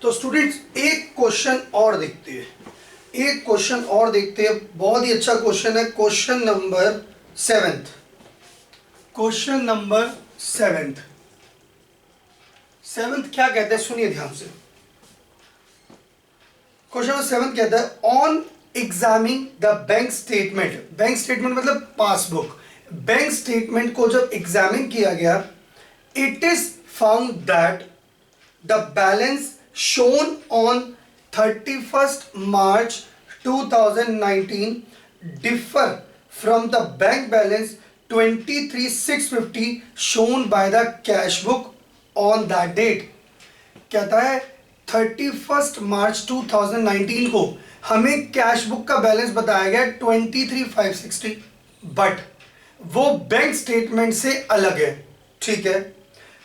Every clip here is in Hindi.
तो स्टूडेंट्स एक क्वेश्चन और देखते हैं, एक क्वेश्चन और देखते हैं। बहुत ही अच्छा क्वेश्चन है, क्वेश्चन नंबर 7। क्वेश्चन नंबर 7 क्या कहते हैं, सुनिए ध्यान से। क्वेश्चन नंबर 7 कहता है on examining the bank statement. Bank statement मतलब पासबुक। बैंक स्टेटमेंट को जब एग्जामिन किया गया, it is found that the balance shown on 31st March 2019 differ from the bank balance 23,650 shown by the cash book on that date। कहता है 31st मार्च 2019 को हमें कैश बुक का बैलेंस बताया गया 23,560, बट वो बैंक स्टेटमेंट से अलग है। ठीक है,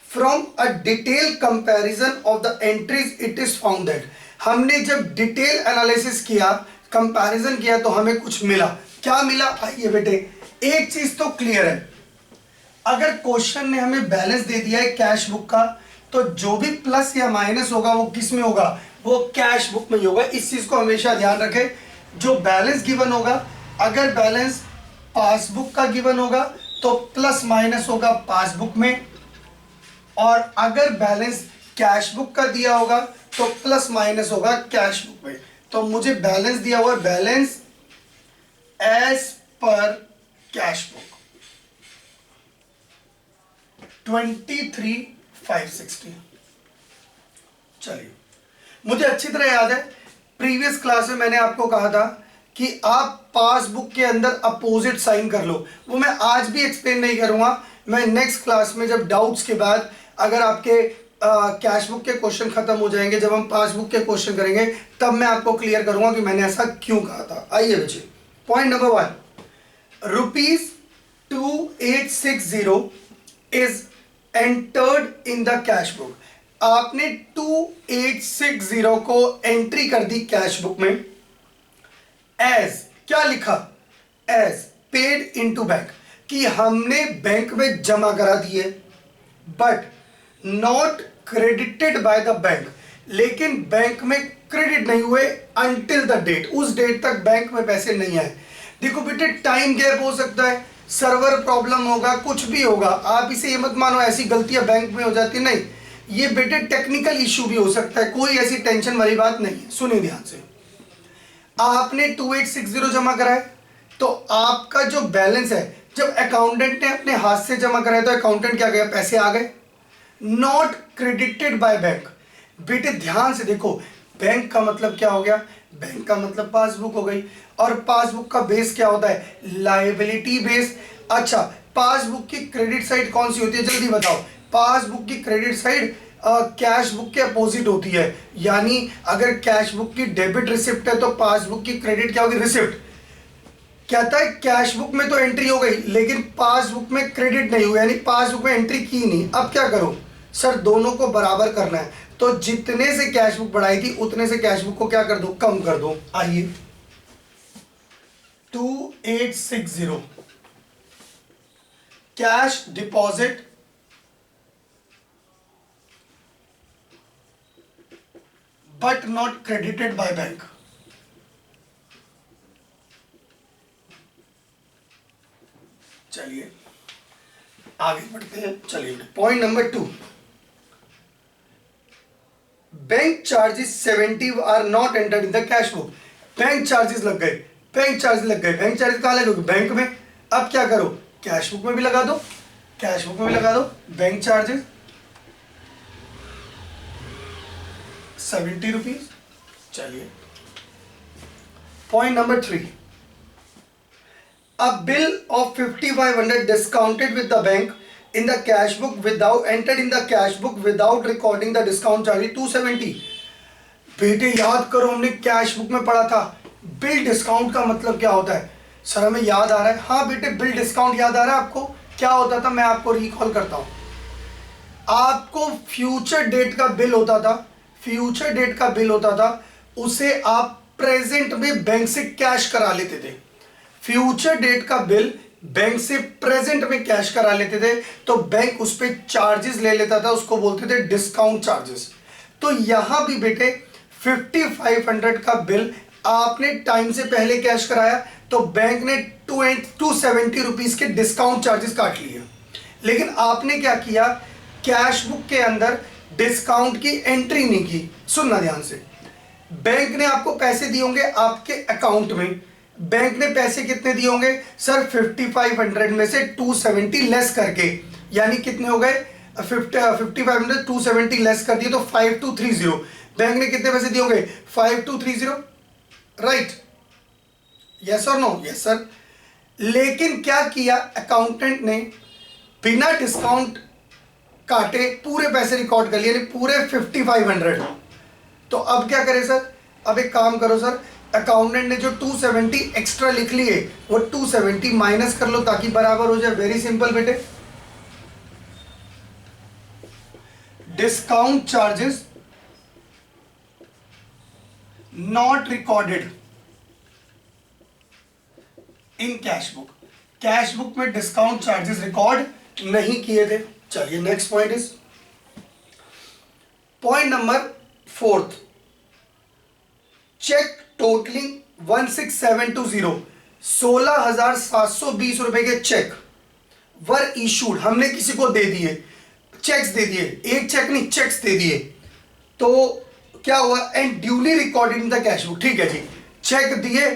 From a detailed comparison of the entries, it is found that हमने जब डिटेल एनालिसिस किया, कंपैरिजन किया, तो हमें कुछ मिला। क्या मिला? आइए बेटे, एक चीज तो क्लियर है, अगर क्वेश्चन ने हमें बैलेंस दे दिया है कैश बुक का, तो जो भी प्लस या माइनस होगा वो किस में होगा? वो कैश बुक में ही होगा। इस चीज को हमेशा ध्यान रखें। जो बैलेंस गिवन होगा, अगर बैलेंस पासबुक का गिवन होगा तो प्लस माइनस होगा पासबुक में, और अगर बैलेंस कैश बुक का दिया होगा तो प्लस माइनस होगा कैश बुक में। तो मुझे बैलेंस दिया हुआ है, balance as per cash book 23,560। चलिए, मुझे अच्छी तरह याद है, प्रीवियस क्लास में मैंने आपको कहा था कि आप पासबुक के अंदर अपोजिट साइन कर लो। वो मैं आज भी एक्सप्लेन नहीं करूंगा, मैं नेक्स्ट क्लास में जब डाउट्स के बाद, अगर आपके कैश बुक के क्वेश्चन खत्म हो जाएंगे, जब हम पासबुक के क्वेश्चन करेंगे, तब मैं आपको क्लियर करूंगा कि मैंने ऐसा क्यों कहा था। आइए बच्चे, point number 1, ₹2860 is entered in the cash book. आपने 2860 को एंट्री कर दी कैश बुक में। एज क्या लिखा? एज पेड इनटू बैंक, कि हमने बैंक में जमा करा दिए, but not credited by the bank. लेकिन बैंक में क्रेडिट नहीं हुए अंटिल द डेट, उस डेट तक बैंक में पैसे नहीं आए। देखो बेटे, टाइम गैप हो सकता है, सर्वर प्रॉब्लम होगा, कुछ भी होगा। आप इसे ये मत मानो ऐसी गलतियां बैंक में हो जाती, नहीं, ये बेटे टेक्निकल इश्यू भी हो सकता है, कोई ऐसी टेंशन वाली बात नहीं है। सुनिए ध्यान से, आपने 2860 जमा कराए, तो आपका जो बैलेंस है, जब अकाउंटेंट ने अपने हाथ से जमा कराया तो अकाउंटेंट क्या गया? पैसे आ गए। Not credited by bank. बेटे ध्यान से देखो, बैंक का मतलब क्या हो गया? बैंक का मतलब पासबुक हो गई, और पासबुक का बेस क्या होता है? Liability base. अच्छा, पासबुक की क्रेडिट साइड कौन सी होती है? जल्दी बताओ। पासबुक की क्रेडिट साइड कैश बुक के अपोजिट होती है, यानी अगर कैश बुक की डेबिट रिसिप्ट है तो पासबुक की क्रेडिट क्या होगी? रिसिप्ट। कहता है कैश बुक में तो एंट्री हो गई, लेकिन पासबुक में क्रेडिट नहीं हुआ, यानी पासबुक में एंट्री की नहीं। अब क्या करो सर? दोनों को बराबर करना है, तो जितने से कैश बुक बढ़ाई थी उतने से कैश बुक को क्या कर दो? कम कर दो। आइए, 2860 cash deposit but not credited by bank. चलिए आगे बढ़ते हैं। चलिए, point number 2, bank charges 70 are not entered in the cash book. Bank charges लग गए, बैंक चार्ज लग गए। बैंक चार्जेस कहां लगोगे? बैंक में। अब क्या करो? कैश बुक में भी लगा दो, कैश बुक में भी लगा दो बैंक चार्जेस 70 रुपीज। चलिए, point number 3, a bill of 5500 discounted with the bank in the cash book without entered in the cash book without recording the discount charge 270। बेटे याद करो, हमने कैश बुक में पढ़ा था बिल डिस्काउंट का मतलब क्या होता है। सर हमें याद आ रहा है। हाँ बेटे, बिल डिस्काउंट याद आ रहा है आपको? क्या होता था, मैं आपको रिकॉल करता हूं। आपको फ्यूचर डेट का बिल होता था, फ्यूचर डेट का बिल होता था, उसे आप प्रेजेंट में बैंक से कैश करा लेते थे। फ्यूचर डेट का बिल बैंक से प्रेजेंट में कैश करा लेते थे, तो बैंक उस पर चार्जेस ले लेता था, उसको बोलते थे डिस्काउंट चार्जेस। तो यहां भी बेटे 5500 का बिल आपने टाइम से पहले कैश कराया तो बैंक ने 270 रुपीज के डिस्काउंट चार्जेस काट लिए। लेकिन आपने क्या किया, कैश बुक के अंदर डिस्काउंट की एंट्री नहीं की। सुनना ध्यान से, बैंक ने आपको पैसे दिए होंगे आपके अकाउंट में। बैंक ने पैसे कितने दिए होंगे सर, 5500 में से 270 लेस करके, यानी कितने हो गए 5500 270 लेस कर दिए तो 5230। बैंक ने कितने पैसे दिए होंगे 5230, राइट, यस और नो, यस सर। लेकिन क्या किया अकाउंटेंट ने, बिना डिस्काउंट काटे पूरे पैसे रिकॉर्ड कर लिए, पूरे 5500। तो अब क्या करें सर, अब एक काम करो सर, अकाउंटेंट ने जो 270 एक्स्ट्रा लिख लिए वो 270 माइनस कर लो ताकि बराबर हो जाए। वेरी सिंपल बेटे, discount charges not recorded in cash book. Cash book में डिस्काउंट चार्जेस रिकॉर्ड नहीं किए थे। चलिए next point is point number 4, cheque totalling 16720, 16,720 रुपए के चेक वर इशूड, हमने किसी को दे दिए, चेक्स दे दिए, एक चेक नहीं चेक्स दे दिए। तो क्या हुआ, and duly recorded in the cash book. ठीक है जी, चेक दिए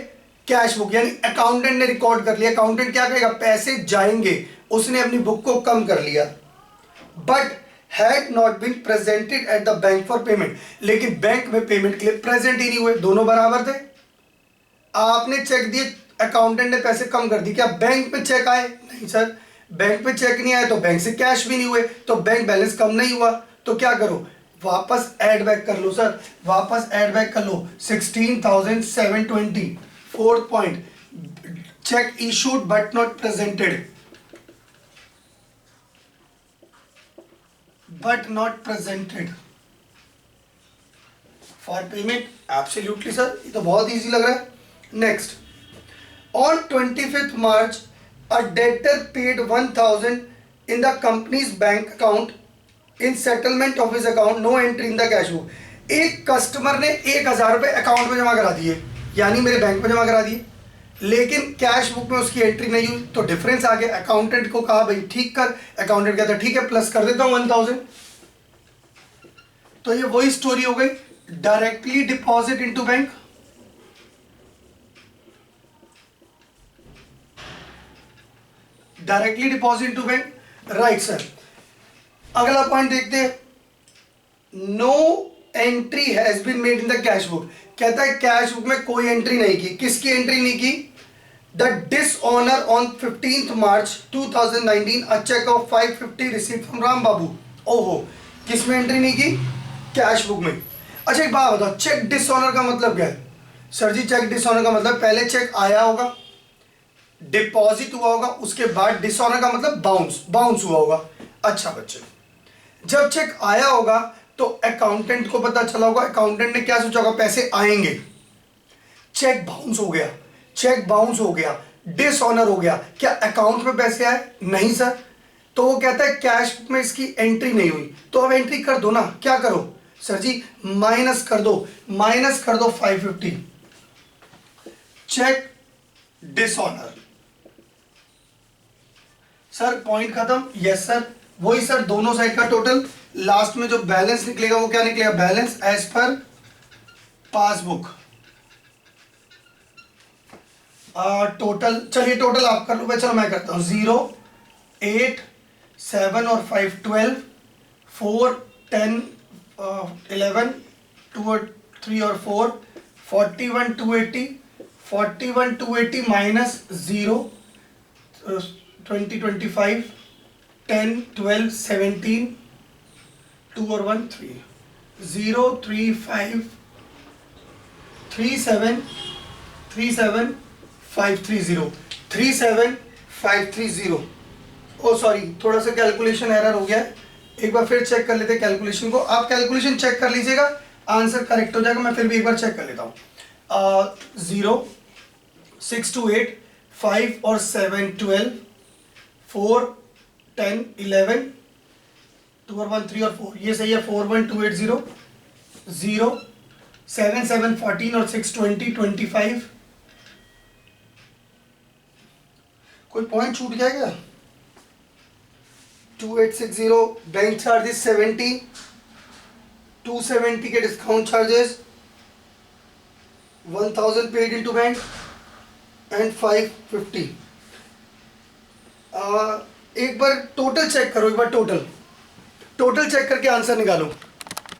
कैश बुक, यानी अकाउंटेंट ने रिकॉर्ड कर लिया। अकाउंटेंट क्या करेगा, पैसे जाएंगे, उसने अपनी बुक को कम कर लिया। But had not been presented at the bank for payment, लेकिन बैंक में पेमेंट के लिए प्रेजेंट ही नहीं हुए, दोनों बराबर थे। आपने चेक दिए, अकाउंटेंट ने पैसे कम कर दिए, क्या बैंक में चेक आए, नहीं सर, बैंक में चेक नहीं आए तो बैंक से कैश भी नहीं हुए, तो बैंक बैलेंस कम नहीं हुआ। तो क्या करो, वापस ऐड बैक कर लो सर, वापस ऐड बैक कर लो 16,720। Fourth point, check issued but not presented, but not presented for payment। Absolutely sir, ये तो बहुत इजी लग रहा है। Next, on 25th March a debtor paid 1000 in the company's bank account in settlement of his account, no entry in the cash book। एक कस्टमर ने 1000 रुपए अकाउंट में जमा करा दिए, यानी मेरे बैंक में जमा करा दिए, लेकिन कैश बुक में उसकी एंट्री नहीं हुई, तो डिफरेंस आ गया। अकाउंटेंट को कहा भाई ठीक कर, अकाउंटेंट कहता ठीक है प्लस कर देता हूं 1000। तो ये वही स्टोरी हो गई, directly deposit into bank, directly deposit into bank, right sir. अगला पॉइंट देखते हैं, no entry has been made in the cash book. कहता है कैश बुक में कोई एंट्री नहीं की। किसकी एंट्री नहीं की, the dishonour on 15th March 2019 a cheque of 550 received from Ram Babu. ओहो, किस में एंट्री नहीं की, कैश बुक में। अच्छा एक बात बताओ, चेक डिसऑनर का मतलब क्या है सर जी? चेक डिसऑनर का मतलब पहले चेक आया होगा, डिपॉजिट हुआ होगा, उसके बाद डिसऑनर का मतलब बाउंस हुआ होगा। अच्छा बच्चे, जब चेक आया होगा तो अकाउंटेंट को पता चला होगा, अकाउंटेंट ने क्या सोचा होगा, पैसे आएंगे, चेक बाउंस हो गया, चेक बाउंस हो गया, डिसऑनर हो गया, क्या अकाउंट में पैसे आए, नहीं सर। तो वो कहता है कैश में इसकी एंट्री नहीं हुई, तो अब एंट्री कर दो ना। क्या करो सर जी, माइनस कर दो 550, चेक डिसऑनर। सर पॉइंट खत्म, यस सर, वही सर, दोनों साइड का टोटल, लास्ट में जो बैलेंस निकलेगा वो क्या निकलेगा, balance as per passbook. Total, चलिए टोटल आप कर लो भाई, चलो मैं करता हूं। 0, 8, 7 और 5 12, 4, 10, 11, 2 और 3 और 4, 41 280, 41 280 माइनस 0, 20 25, 10 12 17, 2 और 1 3, 0 3 5 3 7 3 7 530, 37 530। ओ सॉरी, थोड़ा सा कैलकुलेशन एरर हो गया है, एक बार फिर चेक कर लेते हैं कैलकुलेशन को। आप कैलकुलेशन चेक कर लीजिएगा, आंसर करेक्ट हो जाएगा, मैं फिर भी एक बार चेक कर लेता हूँ। 0 6 to 8, 5 और 7 12, 4 10 11, 2 और 1 3 और 4, ये सही है। 41 280, 0, 7 7 14 और 6 20 25। कोई पॉइंट छूट गया क्या? 2860 बैंक चार्जेस 70, 270 के discount charges, 1000 paid into bank and 550। एक बार टोटल चेक करो, एक बार टोटल चेक करके आंसर निकालो।